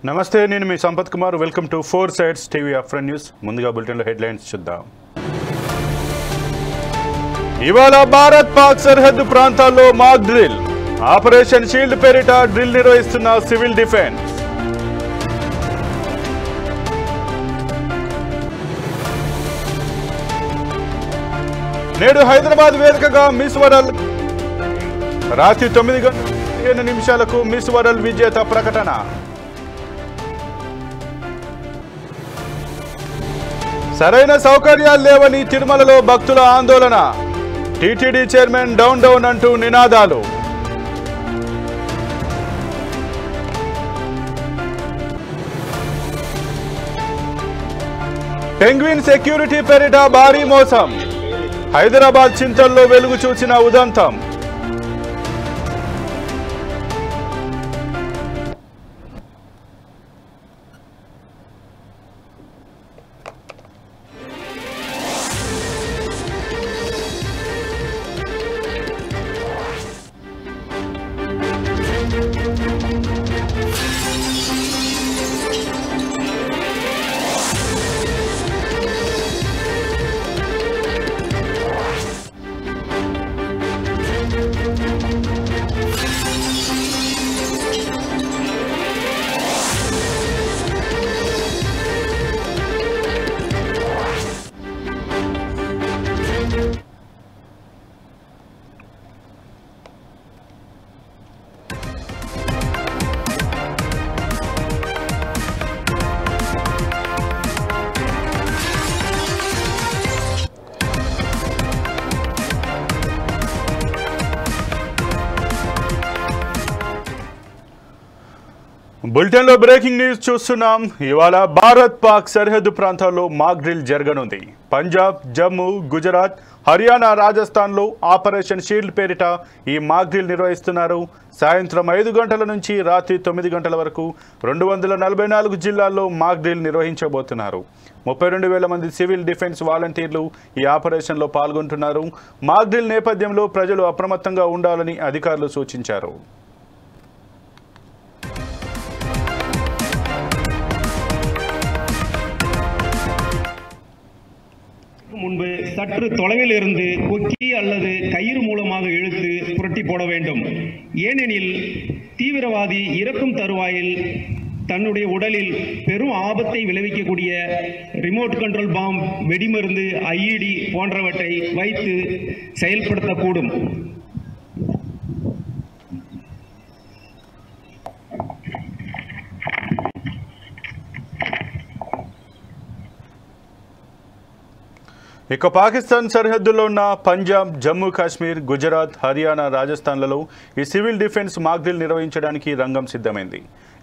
నమస్తే, నేను మీ Sampath Kumar. Welcome to 4 Sides TV అఫ్రన్ న్యూస్. ముందుగా బులెటిన్లో హెడ్లైన్స్ చూద్దాం. ఇవాళ భారత్ పాక్ సరిహద్దు ప్రాంతాల్లో మాక్ డ్రిల్. ఆపరేషన్ షీల్డ్ పేరిట డ్రిల్ నిర్వహిస్తున్న సివిల్ డిఫెన్స్. నేడు హైదరాబాద్ వేదికగా మిస్ వరల్డ్. రాత్రి 9:15 మిస్ వరల్డ్ విజేత ప్రకటన. సరైన సౌకర్యాలు లేవని తిరుమలలో భక్తుల ఆందోళన. టీటీడీ చైర్మన్ డౌన్ డౌన్ అంటూ నినాదాలు. పెంగ్విన్ సెక్యూరిటీ పేరిట భారీ మోసం. హైదరాబాద్ చింతల్లో వెలుగు చూసిన ఉదంతం. బులెటిన్లో బ్రేకింగ్ న్యూస్ చూస్తున్నాం. ఇవాళ భారత్ పాక్ సరిహద్దు ప్రాంతాల్లో మాక్ డ్రిల్ జరగనుంది. పంజాబ్, జమ్మూ, గుజరాత్, హర్యానా, రాజస్థాన్లో ఆపరేషన్ షీల్డ్ పేరిట ఈ మాక్ డ్రిల్ నిర్వహిస్తున్నారు. సాయంత్రం 5 గంటల నుంచి రాత్రి 9 గంటల వరకు 244 జిల్లాల్లో మాక్ డ్రిల్ నిర్వహించబోతున్నారు. 32,000 మంది సివిల్ డిఫెన్స్ వాలంటీర్లు ఈ ఆపరేషన్లో పాల్గొంటున్నారు. మాక్ డ్రిల్ నేపథ్యంలో ప్రజలు అప్రమత్తంగా ఉండాలని అధికారులు సూచించారు. முன்பு சற்று தொலைவில் இருந்து கொக்கி அல்லது கயிறு மூலமாக இழுத்து புரட்டி போட வேண்டும். ஏனெனில் தீவிரவாதி இறக்கும் தருவாயில் தன்னுடைய உடலில் பெரும் ஆபத்தை விளைவிக்கக்கூடிய ரிமோட் கண்ட்ரோல் பாம், வெடிமருந்து, ஐஇடி போன்றவற்றை வைத்து செயல்படுத்தக்கூடும். ఇక పాకిస్తాన్ సరిహద్దులో ఉన్న పంజాబ్, జమ్మూ కాశ్మీర్, గుజరాత్, హర్యానా, రాజస్థాన్లలో ఈ సివిల్ డిఫెన్స్ మాక్ డ్రిల్ నిర్వహించడానికి రంగం సిద్ధమైంది.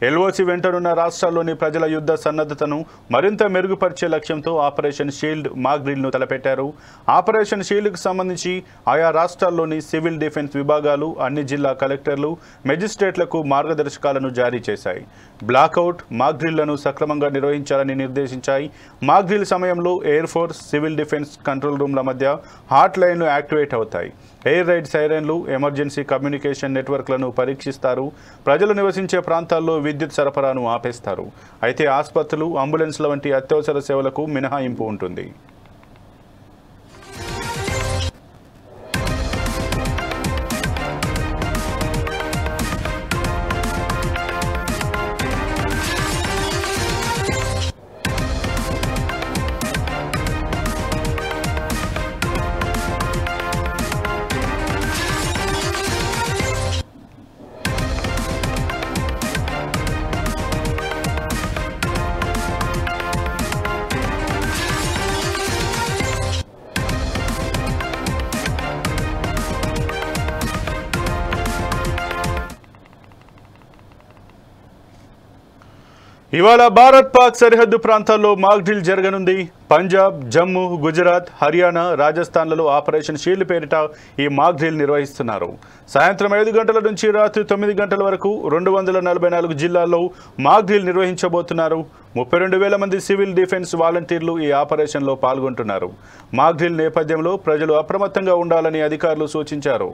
ఎల్ఓసి వెంటనున్న రాష్ట్రాల్లోని ప్రజల యుద్ధ సన్నద్ధతను మరింత మెరుగుపరిచే లక్ష్యంతో ఆపరేషన్ షీల్డ్ మాక్ డ్రిల్ను తలపెట్టారు. ఆపరేషన్ షీల్డ్కు సంబంధించి ఆయా రాష్ట్రాల్లోని సివిల్ డిఫెన్స్ విభాగాలు అన్ని జిల్లా కలెక్టర్లు, మెజిస్ట్రేట్లకు మార్గదర్శకాలను జారీ చేశాయి. బ్లాక్అవుట్ మాక్ డ్రిల్లను సక్రమంగా నిర్వహించాలని నిర్దేశించాయి. మాక్ డ్రిల్ సమయంలో air force, civil defence control రూమ్ల మధ్య హాట్ లైన్లు యాక్టివేట్ అవుతాయి. ఎయిర్ రైడ్ సైరన్లు, ఎమర్జెన్సీ కమ్యూనికేషన్ నెట్వర్క్లను పరీక్షిస్తారు. ప్రజలు నివసించే ప్రాంతాల్లో విద్యుత్ సరఫరాను ఆపేస్తారు. అయితే ఆసుపత్రులు, అంబులెన్స్ల వంటి అత్యవసర సేవలకు మినహాయింపు ఉంటుంది. ఇవాళ భారత్ పాక్ సరిహద్దు ప్రాంతాల్లో మాక్ డ్రిల్ జరగనుంది. పంజాబ్, జమ్మూ, గుజరాత్, హర్యానా, రాజస్థాన్లలో ఆపరేషన్ షీల్డ్ పేరిట ఈ మాక్ డ్రిల్ నిర్వహిస్తున్నారు. సాయంత్రం 5 గంటల నుంచి రాత్రి 9 గంటల వరకు 244 జిల్లాల్లో మాక్ డ్రిల్ నిర్వహించబోతున్నారు. 32,000 మంది సివిల్ డిఫెన్స్ వాలంటీర్లు ఈ ఆపరేషన్లో పాల్గొంటున్నారు. మాక్ డ్రిల్ నేపథ్యంలో ప్రజలు అప్రమత్తంగా ఉండాలని అధికారులు సూచించారు.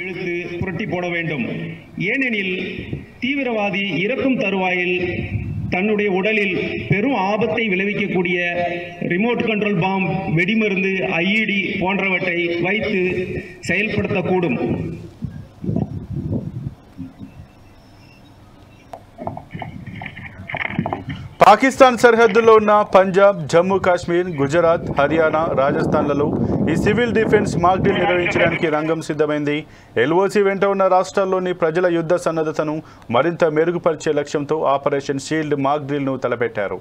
இழுத்து புரட்டி போட வேண்டும். ஏனெனில் தீவிரவாதி இறக்கும் தருவாயில் தன்னுடைய உடலில் பெரும் ஆபத்தை விளைவிக்கக்கூடிய ரிமோட் கண்ட்ரோல் பாம், வெடிமருந்து, ஐஇடி போன்றவற்றை வைத்து செயல்படுத்தக்கூடும். పాకిస్తాన్ సరిహద్దులో ఉన్న పంజాబ్, జమ్మూ కాశ్మీర్, గుజరాత్, హర్యానా, రాజస్థాన్లలో ఈ సివిల్ డిఫెన్స్ మాక్ డ్రిల్ నిర్వహించడానికి రంగం సిద్ధమైంది. ఎల్ఓసి వెంట ఉన్న రాష్ట్రాల్లోని ప్రజల యుద్ధ సన్నద్ధతను మరింత మెరుగుపరిచే లక్ష్యంతో ఆపరేషన్ షీల్డ్ మాక్ డ్రిల్ను తలపెట్టారు.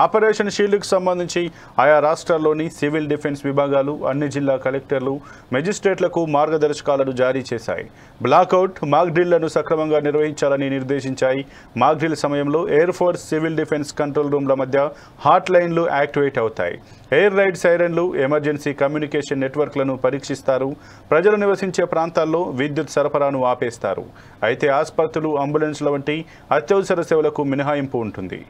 ఆపరేషన్ షీల్డ్కు సంబంధించి ఆయా రాష్ట్రాల్లోని సివిల్ డిఫెన్స్ విభాగాలు అన్ని జిల్లా కలెక్టర్లు, మెజిస్ట్రేట్లకు మార్గదర్శకాలను జారీ చేశాయి. బ్లాక్అవుట్, మాక్ డ్రిల్లను సక్రమంగా నిర్వహించాలని నిర్దేశించాయి. మాక్ డ్రిల్ సమయంలో air force, civil defence control రూమ్ల మధ్య హాట్ లైన్లు యాక్టివేట్ అవుతాయి. ఎయిర్ రైడ్ సైరన్లు, ఎమర్జెన్సీ కమ్యూనికేషన్ నెట్వర్క్లను పరీక్షిస్తారు. ప్రజలు నివసించే ప్రాంతాల్లో విద్యుత్ సరఫరాను ఆపేస్తారు. అయితే ఆసుపత్రులు, అంబులెన్స్ల వంటి అత్యవసర సేవలకు మినహాయింపు ఉంటుంది.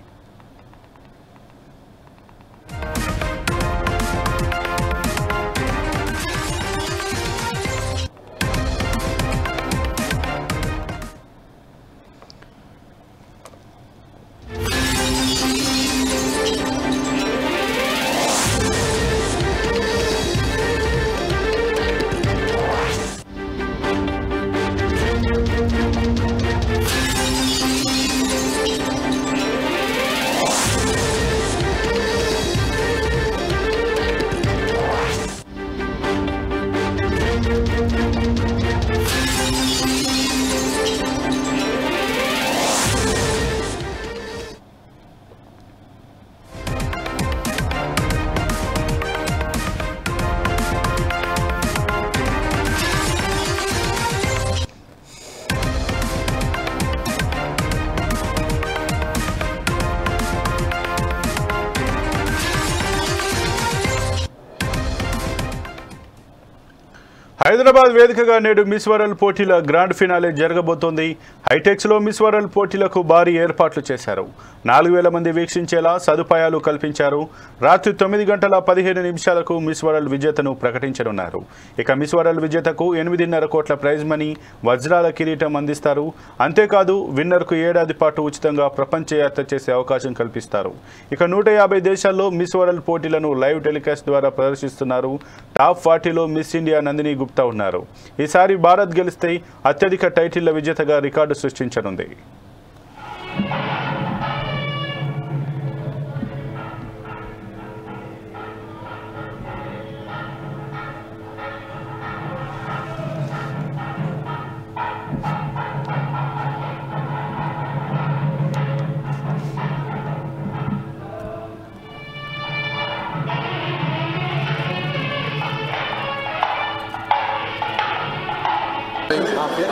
హైదరాబాద్ వేదికగా నేడు మిస్ వరల్డ్ పోటీల గ్రాండ్ ఫినాలే జరగబోతోంది. హైటెక్స్లో మిస్ వరల్డ్ పోటీలకు భారీ ఏర్పాట్లు చేశారు. 4000 మంది వీక్షించేలా సదుపాయాలు కల్పించారు. రాత్రి 9:15 మిస్ వరల్డ్ విజేతను ప్రకటించనున్నారు. ఇక మిస్ వరల్డ్ విజేతకు 8.5 కోట్ల ప్రైజ్ మనీ, వజ్రాల కిరీటం అందిస్తారు. అంతేకాదు విన్నర్కు ఏడాది పాటు ఉచితంగా ప్రపంచ యాత్ర చేసే అవకాశం కల్పిస్తారు. ఇక 150 దేశాల్లో మిస్ వరల్డ్ పోటీలను లైవ్ టెలికాస్ట్ ద్వారా ప్రదర్శిస్తున్నారు. టాప్ 40లో మిస్ ఇండియా నందిని గుప్తా ఉన్నారు. ఈసారి భారత్ గెలిస్తే అత్యధిక టైటిళ్ల విజేతగా రికార్డు సృష్టించనుంది.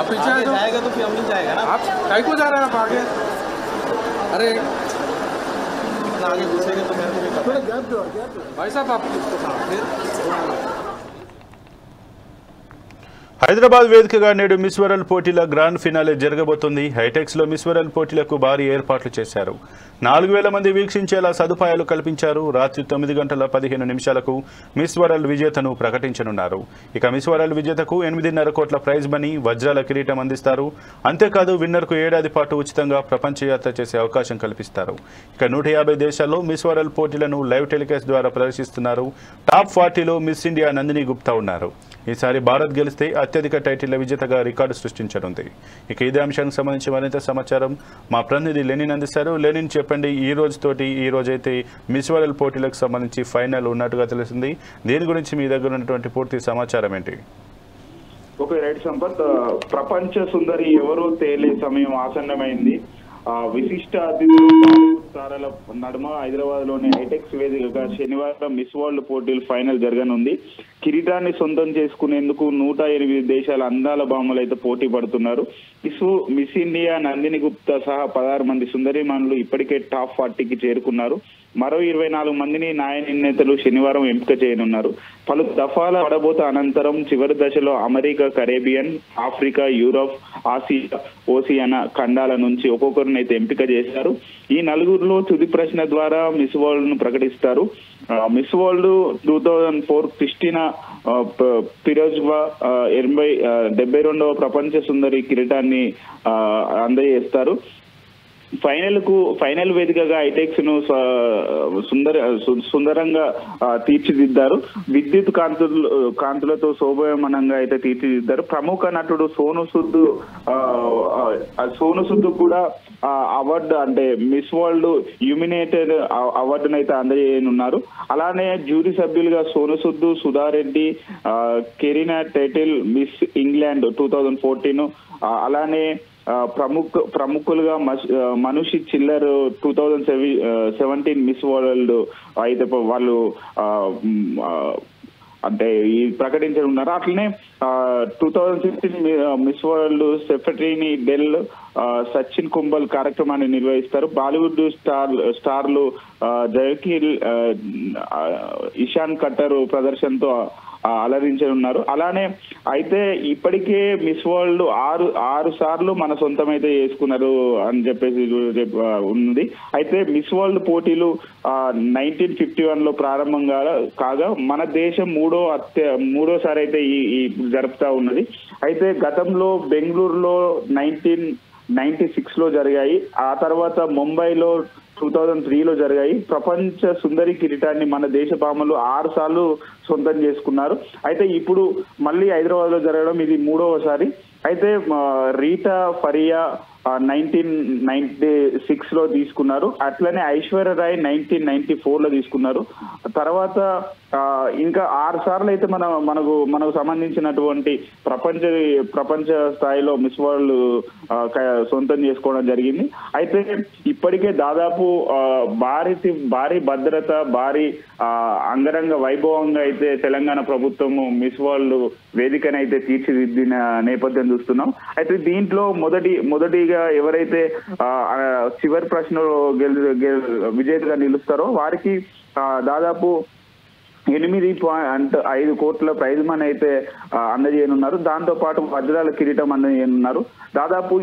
आप पीछे जाएगा तो फिर हम नहीं जाएगा ना। आप कहीं को जा रहे हैं आप आगे? अरे आगे घुसेंगे तो मेरे को थोड़ा गैप दो भाई साहब आप फिर హైదరాబాద్ వేదికగా నేడు మిస్ వరల్డ్ పోటీల గ్రాండ్ ఫినాలే జరగబోతోంది. హైటెక్స్లో మిస్ వరల్డ్ పోటీలకు భారీ ఏర్పాట్లు చేశారు. 4000 మంది వీక్షించేలా సదుపాయాలు కల్పించారు. రాత్రి 9:15 మిస్ వరల్డ్ విజేతను ప్రకటించనున్నారు. ఇక మిస్ వరల్డ్ విజేతకు 8.5 కోట్ల ప్రైజ్ మనీ, వజ్రాల కిరీటం అందిస్తారు. అంతేకాదు విన్నర్కు ఏడాది పాటు ఉచితంగా ప్రపంచ యాత్ర చేసే అవకాశం కల్పిస్తారు. ఇక 150 దేశాల్లో మిస్ వరల్డ్ పోటీలను లైవ్ టెలికాస్ట్ ద్వారా ప్రదర్శిస్తున్నారు. టాప్ 40లో మిస్ ఇండియా నందిని గుప్తా ఉన్నారు. ఈసారి భారత్ గెలిస్తే అత్యధిక టైటిళ్ల విజేతగా రికార్డు సృష్టించనుంది. ఇక ఇదే అంశానికి సంబంధించి మరింత సమాచారం మా ప్రతినిధి లెనిన్ అందిస్తారు. లెనిన్, చెప్పండి, ఈ రోజైతే మిస్ వరల్డ్ పోటీలకు సంబంధించి ఫైనల్ ఉన్నట్టుగా తెలిసింది. దీని గురించి మీ దగ్గర ఉన్నటువంటి పూర్తి సమాచారం ఏంటి? Okay, right Sampath. ప్రపంచ సుందరి ఎవరో తేలే సమయం ఆసన్నమైంది. విశిష్ట అతిథులు తారల నడుమ హైదరాబాద్ లోని హైటెక్స్ వేదికగా శనివారం మిస్ వరల్డ్ పోటీలు ఫైనల్ జరగనుంది. కిరీటాన్ని సొంతం చేసుకునేందుకు 108 దేశాల అందాల భామలు అయితే పోటీ పడుతున్నారు. మిస్ ఇండియా నందిని గుప్తా సహా 16 మంది సుందరీమణులు ఇప్పటికే టాప్ 40కి చేరుకున్నారు. మరో 24 మందిని న్యాయ నిర్ణేతలు శనివారం ఎంపిక చేయనున్నారు. పలు దఫాల పడబోత అనంతరం చివరి దశలో America, Caribbean, Africa, Europe, Asia, Oceania ఖండాల నుంచి ఒక్కొక్కరిని అయితే ఎంపిక చేశారు. ఈ నలుగురిలో తుది ప్రశ్న ద్వారా మిస్ వరల్డ్ ను ప్రకటిస్తారు. మిస్ వరల్డ్ 2004 క్రిస్టినా ఫిరోజ్బా 72వ ప్రపంచ సుందరి కిరీటాన్ని అందజేస్తారు. ఫైనల్ వేదికగా ఐటెక్స్ ను సుందరంగా తీర్చిదిద్దారు. విద్యుత్ కాంతులతో శోభయమానంగా అయితే తీర్చిదిద్దారు. ప్రముఖ నటుడు సోను సూద్ కూడా అవార్డు అంటే మిస్ వరల్డ్ యూమినేటెడ్ అవార్డును అయితే అందజేయనున్నారు. అలానే జ్యూరీ సభ్యులుగా Sonu Sood, Sudha Reddy, Carina title miss England 2014, అలానే ప్రముఖులుగా మనుషి చిల్లర్ 2017 మిస్ వరల్డ్ అయితే వాళ్ళు అంటే ఈ ప్రకటించనున్నారు. అట్లనే 2016 మిస్ వరల్డ్ సెఫ్రెటరీని డెల్ సచిన్ కుంబల్ కార్యక్రమాన్ని నిర్వహిస్తారు. బాలీవుడ్ స్టార్లు జయకీల్, ఇషాన్ కట్టర్ ప్రదర్శనతో అలరించనున్నారు. అలానే అయితే ఇప్పటికే మిస్ వరల్డ్ ఆరు సార్లు మన సొంతమైతే చేసుకున్నారు అని చెప్పేసి ఉంది. అయితే మిస్ వరల్డ్ పోటీలు 1951లో ప్రారంభం కాగా మన దేశం మూడోసారి అయితే ఈ జరుపుతా ఉన్నది. అయితే గతంలో బెంగళూరులో 1996లో జరిగాయి. ఆ తర్వాత ముంబైలో 2003లో జరిగాయి. ప్రపంచ సుందరి కిరీటాన్ని మన దేశ భామలు 6 సార్లు సొంతం చేసుకున్నారు. అయితే ఇప్పుడు మళ్ళీ హైదరాబాద్ లో జరగడం ఇది 3వసారి. అయితే రీటా ఫరియా 1996లో తీసుకున్నారు. అట్లనే ఐశ్వర్య రాయ్ 1994లో తీసుకున్నారు. తర్వాత ఇంకా 6 సార్లు అయితే మనకు సంబంధించినటువంటి ప్రపంచ స్థాయిలో మిస్ వరల్డ్ సొంతం చేసుకోవడం జరిగింది. అయితే ఇప్పటికే దాదాపు భారీ భద్రత, భారీ అంగరంగ వైభవంగా అయితే తెలంగాణ ప్రభుత్వము మిస్ వరల్డ్ వేదికనైతే తీర్చిదిద్దిన నేపథ్యం చూస్తున్నాం. అయితే దీంట్లో మొదటిగా ఎవరైతే చివరి ప్రశ్నలో విజేతగా నిలుస్తారో వారికి దాదాపు 8.5 కోట్ల ప్రైజ్ మనీ అయితే అందజేయనున్నారు. దాంతో పాటు వజ్రాల కిరీటం అందజేయనున్నారు. దాదాపు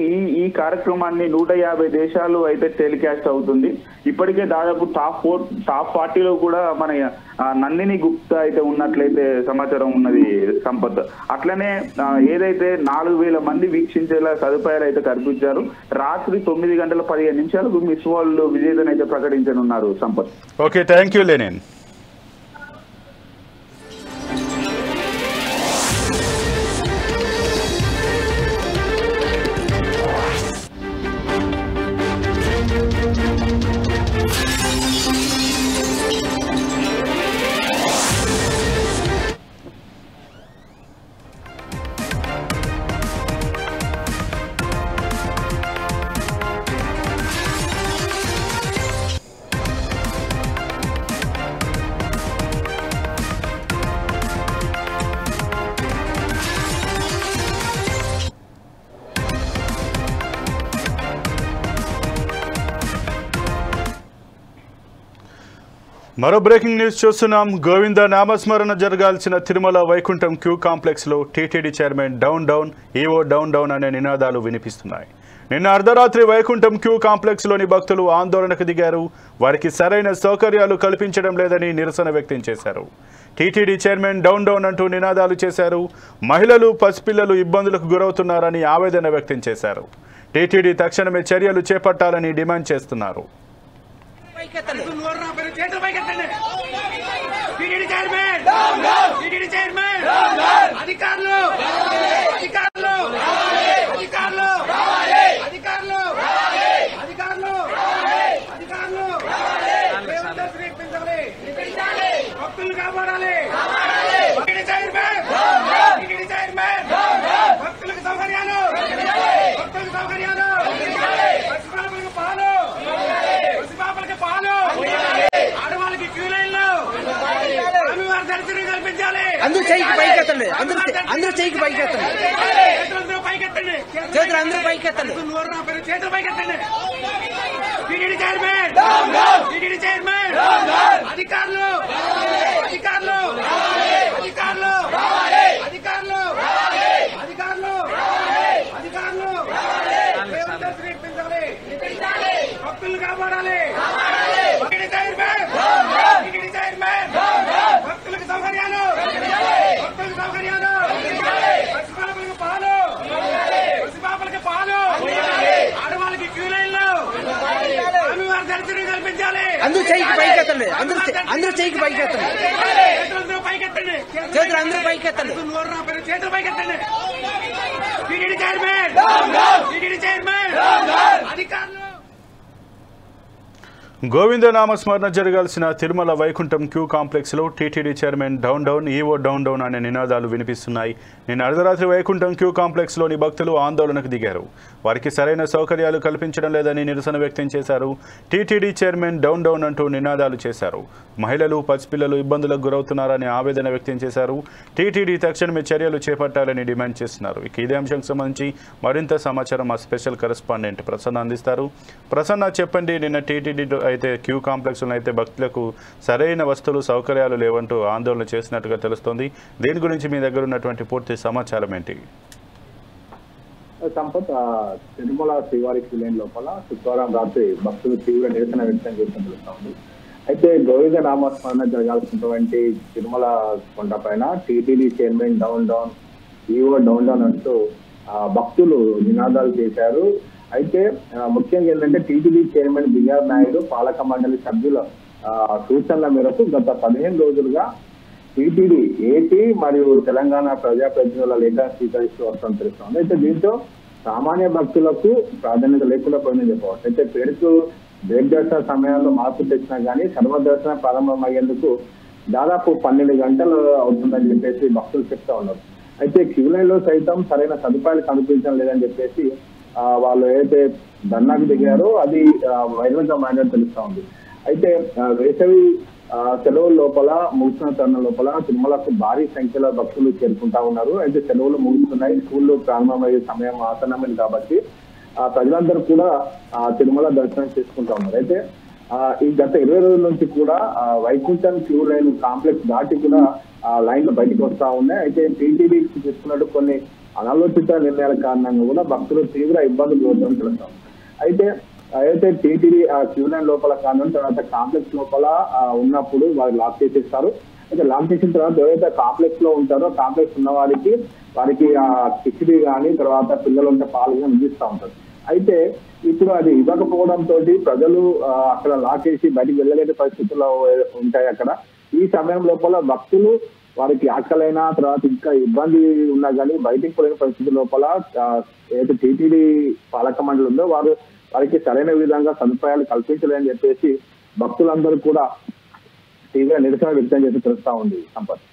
ఈ కార్యక్రమాన్ని 150 దేశాలు అయితే టెలికాస్ట్ అవుతుంది. ఇప్పటికే దాదాపు టాప్ 40లో కూడా మన నందిని గుప్తా అయితే ఉన్నట్లయితే సమాచారం ఉన్నది సంపత్. అట్లనే ఏదైతే 4000 మంది వీక్షించేలా సదుపాయాలు అయితే కల్పించారు. రాత్రి 9:15 మిస్ వరల్డ్ విజేతను అయితే ప్రకటించనున్నారు Sampath. Okay, thank you Lenin. మరో బ్రేకింగ్ న్యూస్ చూస్తున్నాం. గోవింద నామస్మరణ జరగాల్సిన తిరుమల వైకుంఠం క్యూ కాంప్లెక్స్లో TTD chairman down down, EO down down అనే నినాదాలు వినిపిస్తున్నాయి. నిన్న అర్ధరాత్రి వైకుంఠం క్యూ కాంప్లెక్స్లోని భక్తులు ఆందోళనకు దిగారు. వారికి సరైన సౌకర్యాలు కల్పించడం లేదని నిరసన వ్యక్తం చేశారు. టీటీడీ చైర్మన్ డౌన్ డౌన్ అంటూ నినాదాలు చేశారు. మహిళలు, పసిపిల్లలు ఇబ్బందులకు గురవుతున్నారని ఆవేదన వ్యక్తం చేశారు. టీటీడీ తక్షణమే చర్యలు చేపట్టాలని డిమాండ్ చేస్తున్నారు. అందరూ చేయికి పైకెత్తండి, అందరూ చేయికి పైకెత్తండి, చేతులు అందరూ పైకెత్తండి. చేతులు పైకెత్తండి. టీటీడీ చైర్మన్, టీటీడీ చైర్మన్, అధికారులు, అధికారులు, అధికారులు, అధికారులు, అధికారులు, అధికారులు భక్తులు కాపాడాలి. టీటీడీ చైర్మన్, టీటీడీ చైర్మన్, భక్తులకు సౌకర్యాలు, పైకెత్తండి, అందరూ చేయికి పైకెత్తండి, చేతులు పైకెత్తండి, చేతులు అందరూ పైకెత్తండి, చేతులు పైకెత్తండి. టీటీడీ చైర్మన్, టీటీడీ చైర్మన్, అధికారులు. గోవిందనామ స్మరణ జరగాల్సిన తిరుమల వైకుంఠం క్యూ కాంప్లెక్స్లో TTD chairman down down, EO down down అనే నినాదాలు వినిపిస్తున్నాయి. నిన్న అర్ధరాత్రి వైకుంఠం క్యూ కాంప్లెక్స్లోని భక్తులు ఆందోళనకు దిగారు. వారికి సరైన సౌకర్యాలు కల్పించడం లేదని నిరసన వ్యక్తం చేశారు. టీటీడీ చైర్మన్ డౌన్ డౌన్ అంటూ నినాదాలు చేశారు. మహిళలు, పసిపిల్లలు ఇబ్బందులకు గురవుతున్నారని ఆవేదన వ్యక్తం చేశారు. టీటీడీ తక్షణమే చర్యలు చేపట్టాలని డిమాండ్ చేస్తున్నారు. ఇక ఇదే అంశానికి సంబంధించి మరింత సమాచారం మా స్పెషల్ కరెస్పాండెంట్ ప్రసన్న అందిస్తారు. ప్రసన్న, చెప్పండి, నిన్న టీటీడీ అయితే క్యూ కాంప్లెక్స్లో అయితే భక్తులకు సరైన వస్తువులు, సౌకర్యాలు లేవంటూ ఆందోళన చేసినట్టుగా తెలుస్తోంది. దీని గురించి మీ దగ్గర ఉన్నటువంటి పూర్తి సమాచారం ఏంటి? సంపత్, తిరుమల శ్రీవారి క్యూలైన్ లోపల శుక్రవారం రాత్రి భక్తులు తీవ్ర నిరసన వ్యక్తం చేసిన తెలుస్తోంది. అయితే గోవింద నామస్మరణ జరగాల్సినటువంటి తిరుమల కొండ పైన TTD chairman down down, EO down down అంటూ భక్తులు నినాదాలు చేశారు. అయితే ముఖ్యంగా ఏంటంటే టీటీడీ చైర్మన్ బిఆర్ నాయుడు పాలక మండలి సభ్యుల సూచనల మేరకు గత 15 రోజులుగా టీటీడీ ఏపీ మరియు తెలంగాణ ప్రజాప్రతినిధుల లేఖ స్వీకరిస్తూ వస్తుందని తెలుస్తోంది. అయితే దీంతో సామాన్య భక్తులకు ప్రాధాన్యత లేకుండా పోయిందని చెప్పవచ్చు. అయితే పేరుకు బ్రేక్ దర్శన సమయాల్లో మార్పు తెచ్చినా కానీ సర్వదర్శనం ప్రారంభమయ్యేందుకు దాదాపు 12 గంటలు అవుతుందని చెప్పేసి భక్తులు చెప్తా ఉన్నారు. అయితే క్యూలైన్ లో సైతం సరైన సదుపాయాలు కనిపించడం లేదని చెప్పేసి వాళ్ళు ఏదైతే ధర్నాకు దిగారో అది వైరల్ గా మాట్లాడి తెలుస్తా ఉంది. అయితే వేసవి సెలవుల లోపల ముగిసిన తరుణం లోపల తిరుమలకు భారీ సంఖ్యలో భక్తులు చేరుకుంటా ఉన్నారు. అయితే సెలవులు ముగుస్తున్నాయి, స్కూళ్ళు ప్రారంభమయ్యే సమయం ఆసన్నమైంది కాబట్టి ప్రజలందరూ కూడా తిరుమల దర్శనం చేసుకుంటా ఉన్నారు. అయితే ఈ గత 20 రోజుల నుంచి కూడా వైకుంఠం క్యూ లైన్ కాంప్లెక్స్ దాటి కూడా లైన్లు బయటకు వస్తా ఉన్నాయి. అయితే టీటీడీ తీసుకున్నట్టు కొన్ని అనాలోచిత నిర్ణయాల కారణంగా కూడా భక్తులు తీవ్ర ఇబ్బందులు పడుతుందని తెలుస్తాం. అయితే టీటీడీ క్యూ లైన్ లోపల కారణం తర్వాత కాంప్లెక్స్ లోపల ఉన్నప్పుడు వారు లాక్ చేసేస్తారు. అయితే లాక్ చేసిన తర్వాత ఎవరైతే కాంప్లెక్స్ లో ఉంటారో కాంప్లెక్స్ ఉన్న వారికి కిచిడి కానీ తర్వాత పిల్లలు ఉంటే పాలు కానీ అందిస్తూ ఉంటారు. అయితే ఇప్పుడు అది ఇవ్వకపోవడంతో ప్రజలు అక్కడ లాక్ చేసి బయటికి వెళ్ళలేని పరిస్థితుల్లో ఉంటాయి. అక్కడ ఈ సమయం లోపల భక్తులు వారికి ఆకలైనా తర్వాత ఇంకా ఇబ్బంది ఉన్నా కానీ బయటికి పోయిన పరిస్థితి లోపల ఏదైతే టీటీడీ పాలక మండలి ఉందో వారికి సరైన విధంగా సదుపాయాలు కల్పించలేని చెప్పేసి భక్తులందరూ కూడా తీవ్ర నిరసన వ్యక్తం చేసి తెలుస్తా ఉంది. Sampath,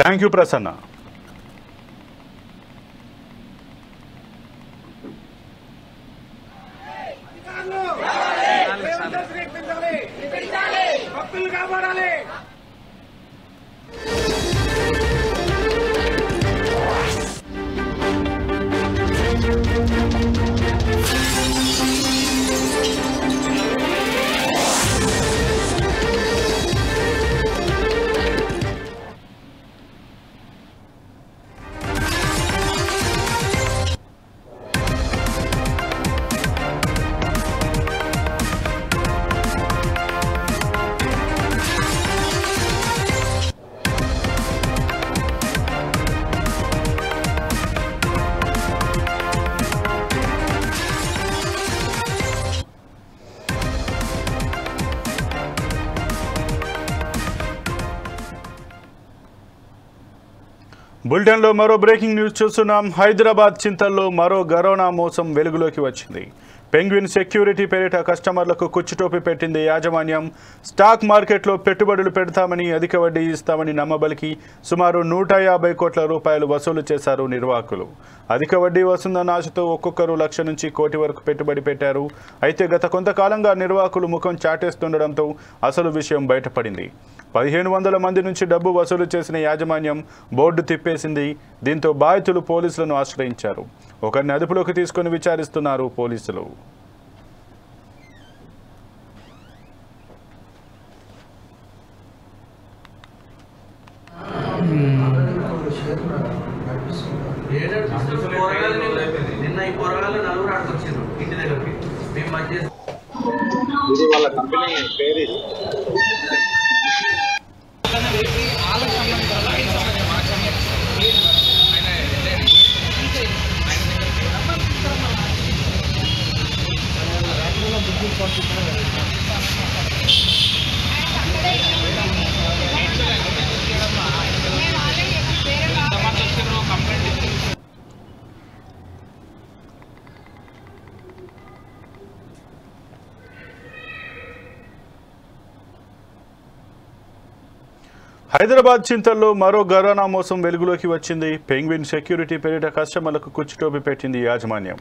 thank you Prasanna. భక్తులు కాపాడాలి. బులెటిన్లో మరో బ్రేకింగ్ న్యూస్ చూస్తున్నాం. హైదరాబాద్ చింతల్లో మరో కరోనా మోసం వెలుగులోకి వచ్చింది. పెంగ్విన్ సెక్యూరిటీ పేరిట కస్టమర్లకు కుచ్చుటోపి పెట్టింది యాజమాన్యం. స్టాక్ మార్కెట్లో పెట్టుబడులు పెడతామని, అధిక వడ్డీ ఇస్తామని నమ్మబలికి సుమారు 150 కోట్ల రూపాయలు వసూలు చేశారు నిర్వాహకులు. అధిక వడ్డీ వస్తుందన్న ఆశతో ఒక్కొక్కరు 1,00,000 నుంచి 1 కోటి వరకు పెట్టుబడి పెట్టారు. అయితే గత కొంతకాలంగా నిర్వాహకులు ముఖం చాటేస్తుండడంతో అసలు విషయం బయటపడింది. 1500 మంది నుంచి డబ్బు వసూలు చేసిన యాజమాన్యం బోర్డు తిప్పేసింది. దీంతో బాధితులు పోలీసులను ఆశ్రయించారు. ఒకరిని అదుపులోకి తీసుకుని విచారిస్తున్నారు పోలీసులు. ఇది వాళ్ళ కంపెనీ పేరు. హైదరాబాద్ చింతల్లో మరో ఘరానా మోసం వెలుగులోకి వచ్చింది. పెంగ్విన్ సెక్యూరిటీ పేరిట కస్టమర్లకు కుచ్చుటోపి పెట్టింది యాజమాన్యం.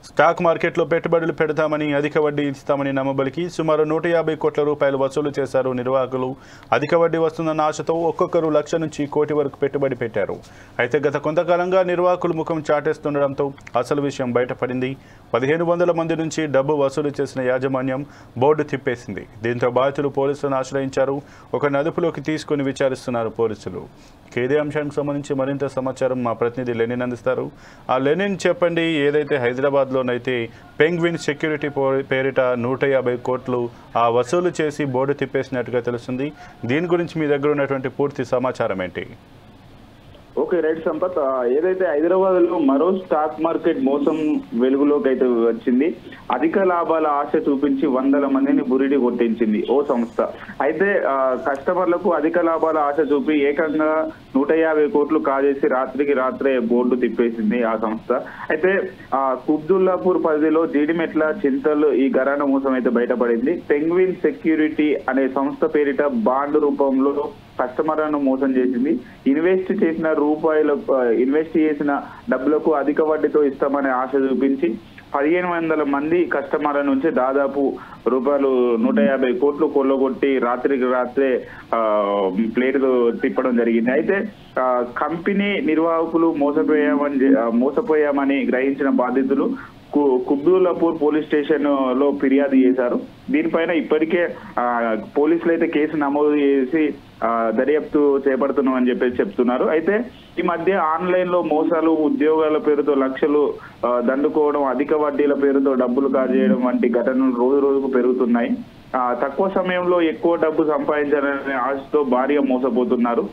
స్టాక్ మార్కెట్లో పెట్టుబడులు పెడతామని, అధిక వడ్డీ ఇస్తామని నమ్మబలికి సుమారు 150 కోట్ల రూపాయలు వసూలు చేశారు నిర్వాహకులు. అధిక వడ్డీ వస్తుందన్న ఆశతో ఒక్కొక్కరు లక్ష నుంచి కోటి వరకు పెట్టుబడి పెట్టారు. అయితే గత కొంతకాలంగా నిర్వాహకులు ముఖం చాటేస్తుండడంతో అసలు విషయం బయటపడింది. 1500 మంది నుంచి డబ్బు వసూలు చేసిన యాజమాన్యం బోర్డు తిప్పేసింది. దీంతో బాధితులు పోలీసులను ఆశ్రయించారు. ఒకరిని అదుపులోకి తీసుకుని విచారిస్తున్నారు పోలీసులు. ఇదే అంశానికి సంబంధించి మరింత సమాచారం మా ప్రతినిధి లెనిన్ అందిస్తారు. ఆ లెనిన్, చెప్పండి, ఏదైతే హైదరాబాద్లోనైతే పెంగ్విన్ సెక్యూరిటీ పేరిట 150 కోట్లు వసూలు చేసి బోర్డు తిప్పేసినట్టుగా తెలుస్తుంది. దీని గురించి మీ దగ్గర ఉన్నటువంటి పూర్తి సమాచారం ఏంటి? ఓకే రైట్ సంపత్, ఏదైతే హైదరాబాద్ లో మరో స్టాక్ మార్కెట్ మోసం వెలుగులోకి అయితే వచ్చింది. అధిక లాభాల ఆశ చూపించి 100 మందిని బురిడి కొట్టించింది ఓ సంస్థ. అయితే కస్టమర్లకు అధిక లాభాల ఆశ చూపి ఏకంగా 150 కోట్లు కాజేసి రాత్రికి రాత్రే బోర్డు తిప్పేసింది ఆ సంస్థ. అయితే కుబ్దుల్లాపూర్ పరిధిలో జీడిమెట్ల, చింతల్ ఈ ఘరానా మోసం అయితే బయటపడింది. పెంగ్విన్ సెక్యూరిటీ అనే సంస్థ పేరిట బాండ్ రూపంలో కస్టమర్లను మోసం చేసింది. ఇన్వెస్ట్ చేసిన డబ్బులకు అధిక వడ్డీతో ఇస్తామనే ఆశ చూపించి 1500 మంది కస్టమర్ల నుంచి దాదాపు రూపాయలు 150 కోట్లు కొల్లగొట్టి రాత్రికి రాత్రే ప్లేట్లు తిప్పడం జరిగింది. అయితే కంపెనీ నిర్వాహకులు మోసపోయామని గ్రహించిన బాధితులు కుబ్దుల్లాపూర్ పోలీస్ స్టేషన్ లో ఫిర్యాదు చేశారు. దీనిపైన ఇప్పటికే పోలీసులు అయితే కేసు నమోదు చేసి దర్యాప్తు చేపడుతున్నామని చెప్తున్నారు. అయితే ఈ మధ్య ఆన్లైన్ లో మోసాలు, ఉద్యోగాల పేరుతో లక్షలు దండుకోవడం, అధిక వడ్డీల పేరుతో డబ్బులు కాజేయడం వంటి ఘటనలు రోజు రోజుకు పెరుగుతున్నాయి. తక్కువ సమయంలో ఎక్కువ డబ్బు సంపాదించాలనే ఆశతో భారీగా మోసపోతున్నారు.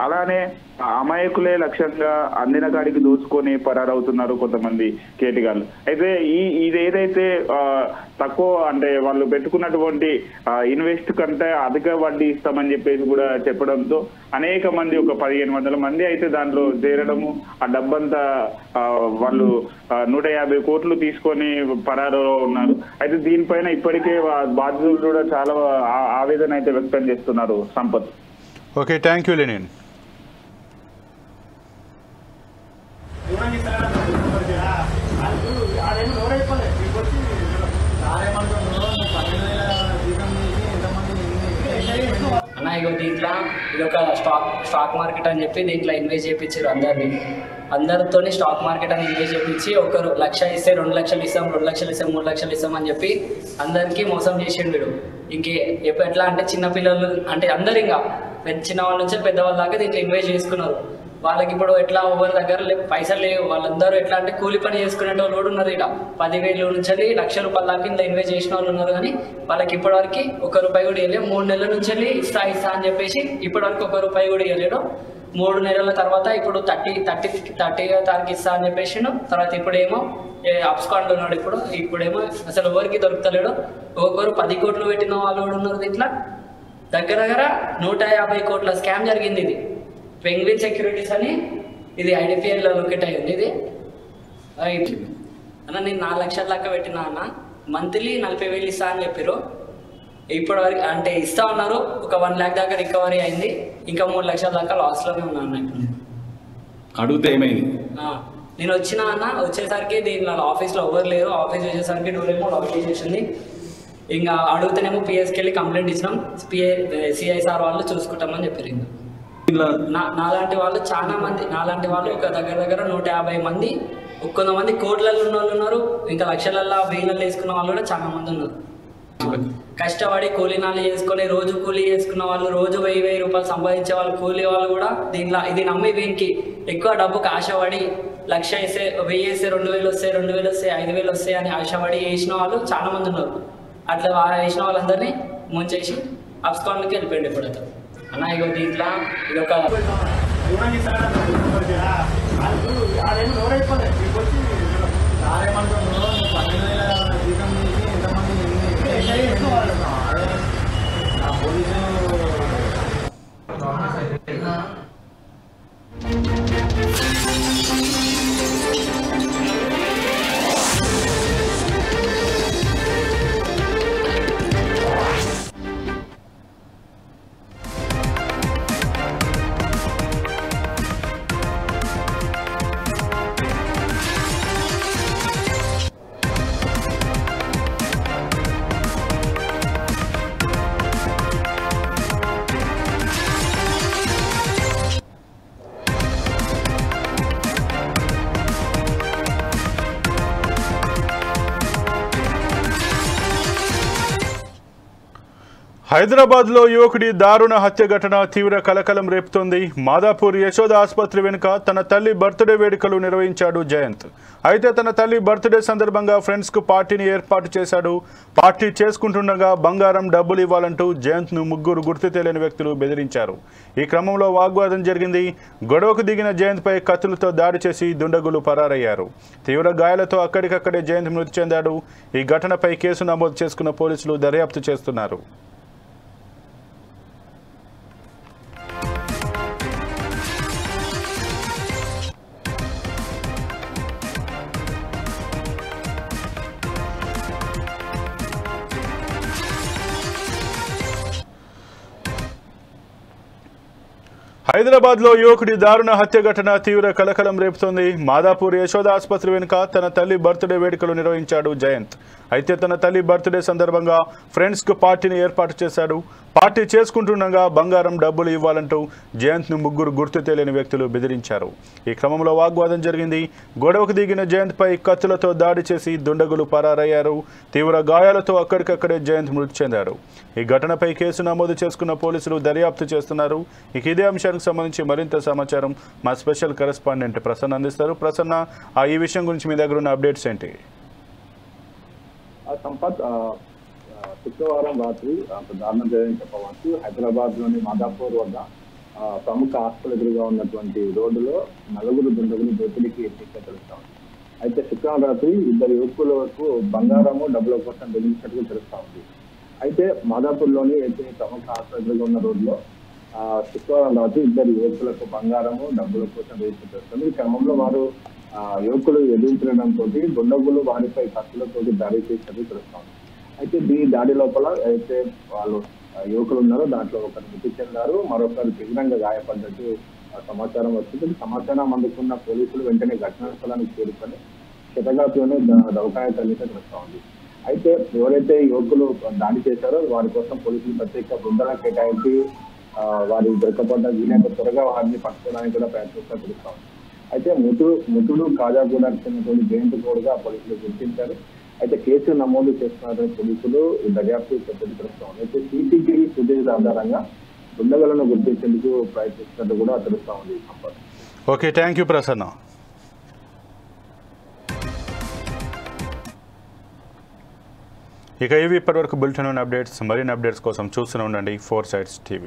అలానే అమాయకులే లక్ష్యంగా అందిన కాడికి దోచుకొని పరారవుతున్నారు కొంతమంది కేటిగాళ్ళు. అయితే ఇదేదైతే తక్కువ అంటే వాళ్ళు పెట్టుకున్నటువంటి ఇన్వెస్ట్ కంటే అధిక వడ్డీ ఇస్తామని చెప్పేసి కూడా చెప్పడంతో అనేక మంది, ఒక 1500 మంది అయితే దాంట్లో చేరడము, ఆ డబ్బంతా వాళ్ళు 150 కోట్లు తీసుకొని పరారులో ఉన్నారు. అయితే దీనిపైన ఇప్పటికే బాధితులు కూడా చాలా ఆవేదన అయితే వ్యక్తం చేస్తున్నారు. Sampath. Okay, thank you Lenin. అన్న ఇగో దీంట్లో ఇది ఒక స్టాక్ మార్కెట్ అని చెప్పి దీంట్లో ఇన్వెస్ట్ చేయించారు అందరితో స్టాక్ మార్కెట్ అని ఇన్వెస్ట్ చేయించి ఒకరు 1 లక్ష ఇస్తే 2 లక్షలు ఇస్తాం, 2 లక్షలు ఇస్తాం, 3 లక్షలు ఇస్తాం అని చెప్పి అందరికీ మోసం చేసిండు వీడు. ఎట్లా అంటే చిన్నపిల్లలు అంటే అందరు ఇంకా చిన్నవాళ్ళ నుంచి పెద్దవాళ్ళ దాకా దీంట్లో ఇన్వెస్ట్ చేసుకున్నారు. వాళ్ళకి ఇప్పుడు ఎట్లా ఎవరి దగ్గర పైసలు లేవు. వాళ్ళందరూ ఎట్లా అంటే కూలి పని చేసుకునే వాళ్ళు కూడా ఉన్నారు. ఇలా 10,000 నుంచి లక్ష రూపాయల దాకా ఇంత ఇన్వెస్ట్ చేసిన వాళ్ళు ఉన్నారు. కానీ వాళ్ళకి ఇప్పటివరకు ₹1 కూడా ఇవ్వలేదు. 3 నెలల నుంచి ఇస్తా అని చెప్పేసి ఇప్పటివరకు ₹1 కూడా ఇవ్వలేడు. 3 నెలల తర్వాత ఇప్పుడు 30 తారీఖు ఇస్తా అని చెప్పేసిండు. తర్వాత ఇప్పుడేమో అప్స్కాండ్ ఉన్నాడు. ఇప్పుడేమో అసలు ఎవరికి దొరుకుతలేడు. ఒక్కొక్కరు 10 కోట్లు పెట్టిన వాళ్ళు కూడా ఉన్నారు. దీంట్లో దగ్గర 150 కోట్ల స్కామ్ జరిగింది. ఇది పెంగ్విన్ సెక్యూరిటీస్ అని, ఇది IDPIలో లొకేట్ అయ్యింది. ఇది అన్న నేను 4 లక్షల దాకా పెట్టినా అన్న. మంత్లీ 40,000 ఇస్తా అని చెప్పారు. ఇప్పటివరకు అంటే ఇస్తా ఉన్నారు. ఒక 1 lakh దాకా రికవరీ అయింది. ఇంకా 3 లక్షల దాకా లాస్లోనే ఉన్నా అన్న. ఇప్పుడు అడిగితే ఏమైంది? నేను వచ్చినా అన్న, వచ్చేసరికి దీనిలో ఆఫీస్లో ఎవరు లేరు. ఆఫీస్ వచ్చేసరికి డోర్ ఏమో లాక్ చేసేసింది. ఇంకా అడుగుతానేమో PSకి వెళ్ళి కంప్లైంట్ ఇచ్చినాం. CI సార్ వాళ్ళు చూసుకుంటామని చెప్పారు. ఇంకా నాలాంటి వాళ్ళు చాలా మంది, నాలాంటి వాళ్ళు ఒక దగ్గర 150 మంది, కొంతమంది కోట్లలో ఉన్న వాళ్ళు ఉన్నారు. ఇంకా లక్షలల్లో వేలలో వేసుకున్న వాళ్ళు కూడా చాలా మంది ఉన్నారు. కష్టపడి కూలీనాలు చేసుకొని రోజు కూలీ చేసుకున్న వాళ్ళు, రోజు 1000 రూపాయలు సంపాదించే వాళ్ళు, కూలీ వాళ్ళు కూడా దీంట్లో ఇది నమ్మి వీనికి ఎక్కువ డబ్బుకి ఆశపడి 1 లక్ష వేస్తే 1000 వేస్తే 2000 వస్తాయి, 2000 వస్తాయి, 5000 వస్తాయి అని ఆశపడి వేసిన వాళ్ళు చాలా మంది ఉన్నారు. అట్లా వేసిన వాళ్ళందరినీ ముంచేసి అప్స్కాన్లకి వెళ్ళిపోయింది. ఇప్పుడు అన్న ఇగో దీంట్లో ఇది ఒక హైదరాబాద్లో యువకుడి దారుణ హత్య ఘటన తీవ్ర కలకలం రేపుతోంది. మాదాపూర్ యశోద ఆసుపత్రి వెనుక తన తల్లి బర్త్డే వేడుకలు నిర్వహించాడు జయంత్. అయితే తన తల్లి బర్త్డే సందర్భంగా ఫ్రెండ్స్కు పార్టీని ఏర్పాటు చేశాడు. పార్టీ చేసుకుంటుండగా బంగారం డబ్బులు ఇవ్వాలంటూ జయంత్ను ముగ్గురు గుర్తు తెలియని వ్యక్తులు బెదిరించారు. ఈ క్రమంలో వాగ్వాదం జరిగింది. గొడవకు దిగిన జయంత్పై కత్తులతో దాడి చేసి దుండగులు పరారయ్యారు. తీవ్ర గాయాలతో అక్కడికక్కడే జయంత్ మృతి చెందాడు. ఈ ఘటనపై కేసు నమోదు చేసుకున్న పోలీసులు దర్యాప్తు చేస్తున్నారు. హైదరాబాద్లో యువకుడి దారుణ హత్య ఘటన తీవ్ర కలకలం రేపుతోంది. మాదాపూర్ యశోద ఆసుపత్రి వెనుక తన తల్లి బర్త్డే వేడుకలు నిర్వహించాడు జయంత్. అయితే తన తల్లి బర్త్డే సందర్భంగా ఫ్రెండ్స్కు పార్టీని ఏర్పాటు చేశాడు. పార్టీ చేసుకుంటుండగా బంగారం డబ్బులు ఇవ్వాలంటూ జయంత్ను ముగ్గురు గుర్తు తెలియని వ్యక్తులు బెదిరించారు. ఈ క్రమంలో వాగ్వాదం జరిగింది. గొడవకు దిగిన జయంత్పై కత్తులతో దాడి చేసి దుండగులు పరారయ్యారు. తీవ్ర గాయాలతో అక్కడికక్కడే జయంత్ మృతి చెందాడు. ఈ ఘటనపై కేసు నమోదు చేసుకున్న పోలీసులు దర్యాప్తు చేస్తున్నారు. ఇక ఇదే అంశానికి సంబంధించి మరింత సమాచారం మా స్పెషల్ కరెస్పాండెంట్ ప్రసన్న అందిస్తారు. ప్రసన్న, ఈ విషయం గురించి మీ దగ్గర ఉన్న అప్డేట్స్ ఏంటి? సంపత్, శుక్రవారం రాత్రి దారుణం జరిగిందని చెప్పవచ్చు. హైదరాబాద్ లోని మాదాపూర్ వద్ద ప్రముఖ హాస్పిటల్ ఎదురుగా ఉన్నటువంటి రోడ్డులో నలుగురు దుండగులు దోపిడీకి ఎత్తిగా తెలుస్తా ఉంది. అయితే శుక్రవారం రాత్రి ఇద్దరు యువకులకు బంగారము డబ్బుల కోసం బెదిరించినట్టుగా తెలుస్తా ఉంది. అయితే మాదాపూర్ లోని అయితే ప్రముఖ హాస్పిటల్ ఎదురుగా ఉన్న రోడ్లో శుక్రవారం రాత్రి ఇద్దరు యువకులకు బంగారము డబ్బుల కోసం బెదిరించడం తెలుస్తుంది. ఈ క్రమంలో వారు యువకులు ఎదురించడంతో దుండగులు వారిపై కత్తులతో దాడి చేసినట్టు తెలుస్తోంది. అయితే ఈ దాడి లోపల అయితే వాళ్ళు యువకులు ఉన్నారో దాంట్లో ఒకరు మృతి చెందారు, మరొకరు తీవ్రంగా గాయపడ్డట్టు సమాచారం వచ్చింది. సమాచారం అందుకున్న పోలీసులు వెంటనే ఘటనా స్థలానికి చేరుకొని క్షతగాత్రులను దౌకాయ తల్లితో తెలుస్తోంది. అయితే ఎవరైతే యువకులు దాడి చేశారో వారి కోసం పోలీసులు ప్రత్యేక బృందాలను కేటాయించి వారి దొరకబడ్డ వీలైనంత త్వరగా వారిని పట్టుకోవడానికి కూడా ప్రయత్నిస్తూ తెలుస్తోంది. అయితే మృతుడు కాజాగూడ చెందినటువంటి జయంత్ తోడుగా పోలీసులు గుర్తించారు. అయితే కేసు నమోదు చేస్తున్న పోలీసులు దర్యాప్తు తెలుస్తోంది. అయితే సీసీటీవీ ఫుటేజ్ ఆధారంగా దుండగులను గుర్తించేందుకు ప్రయత్నిస్తున్నట్టు కూడా తెలుస్తా ఉంది. Okay, thank you Prasanna. ఇక ఇవి ఇప్పటివరకు బులెటిన్ అప్డేట్స్. మరిన్ని అప్డేట్స్ కోసం చూస్తూనే ఉండండి 4 Sides TV.